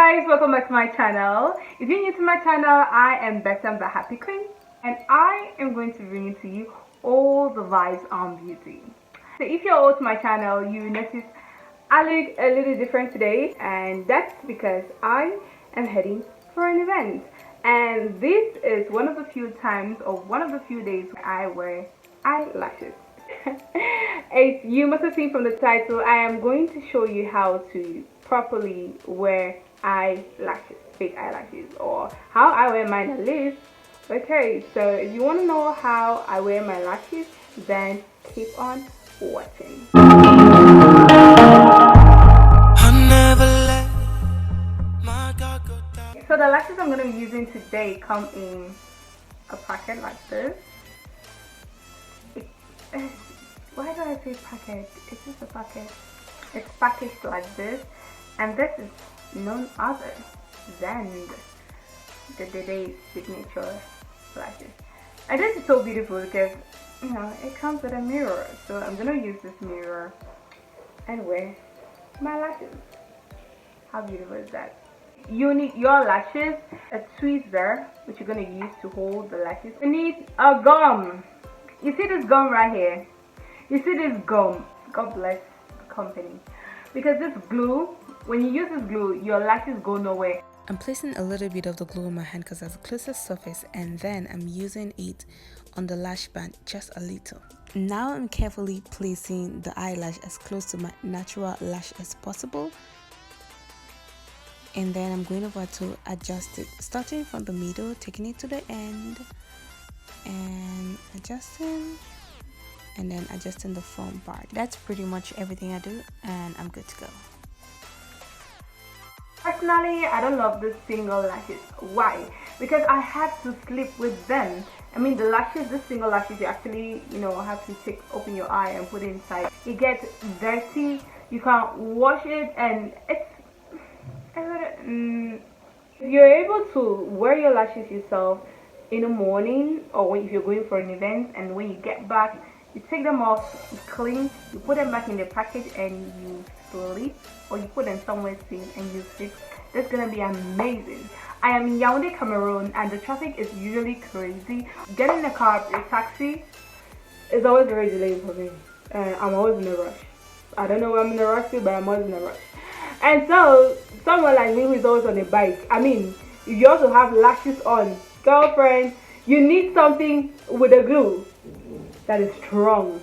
guys, welcome back to my channel. If you're new to my channel, I am Better the Happy Queen, and I am going to bring to you all the vibes on beauty. So if you're old to my channel, you notice I look a little different today, and that's because I am heading for an event, and this is one of the few times or one of the few days I wear eyelashes. As you must have seen from the title, I am going to show you how to properly wear eyelashes, fake eyelashes, or how I wear mine at least. Okay, so if you want to know how I wear my lashes, then keep on watching. So the lashes I'm going to be using today come in a packet like this. Why do I say packet? It's just a packet. It's packaged like this, and this is none other than the Day signature lashes. And this is so beautiful because, you know, it comes with a mirror. So I'm gonna use this mirror and wear my lashes. How beautiful is that? You need your lashes, a tweezer which you're gonna use to hold the lashes. You need a gum. You see this gum right here? You see this gum? God bless the company. Because this glue, when you use this glue, your lashes go nowhere. I'm placing a little bit of the glue on my hand because that's the closest surface, and then I'm using it on the lash band just a little. Now I'm carefully placing the eyelash as close to my natural lash as possible, and then I'm going over to adjust it, starting from the middle, taking it to the end, and adjusting, and then adjusting the front part. That's pretty much everything I do, and I'm good to go. Personally, I don't love the single lashes. Why? Because I have to sleep with them. I mean, the lashes, the single lashes, you actually, you know, have to open your eye and put it inside. It gets dirty, you can't wash it, and it's if you're able to wear your lashes yourself in the morning, or if you're going for an event, and when you get back, you take them off, you clean, you put them back in the package, and you sleep, or you put them somewhere safe and you sleep. That's gonna be amazing. I am in Yaoundé, Cameroon, and the traffic is usually crazy. Getting in a car, a taxi, is always very delayed for me. I'm always in a rush. I don't know where I'm in a rush to, but I'm always in a rush. And so, someone like me who is always on a bike, I mean, if you also have lashes on, girlfriend, you need something with a glue that is strong,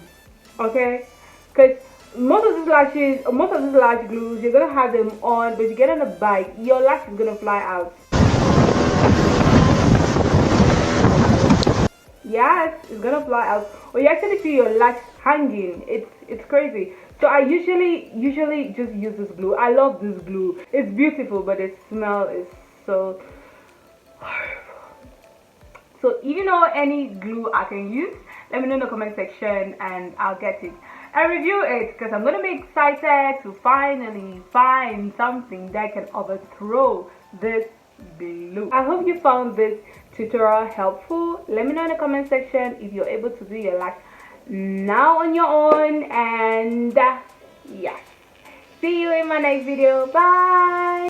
okay? Because most of these lash glues, you're gonna have them on, but you get on a bike, your lash is gonna fly out. Yes, it's gonna fly out, or you actually feel your lash hanging. It's crazy. So I usually just use this glue. I love this glue. It's beautiful, but the smell is so horrible. So if you know any glue I can use, let me know in the comment section and I'll get it and review it, because I'm gonna be excited to finally find something that can overthrow this glue. I hope you found this tutorial helpful. Let me know in the comment section if you're able to do your lash now on your own, and yes, see you in my next video. Bye.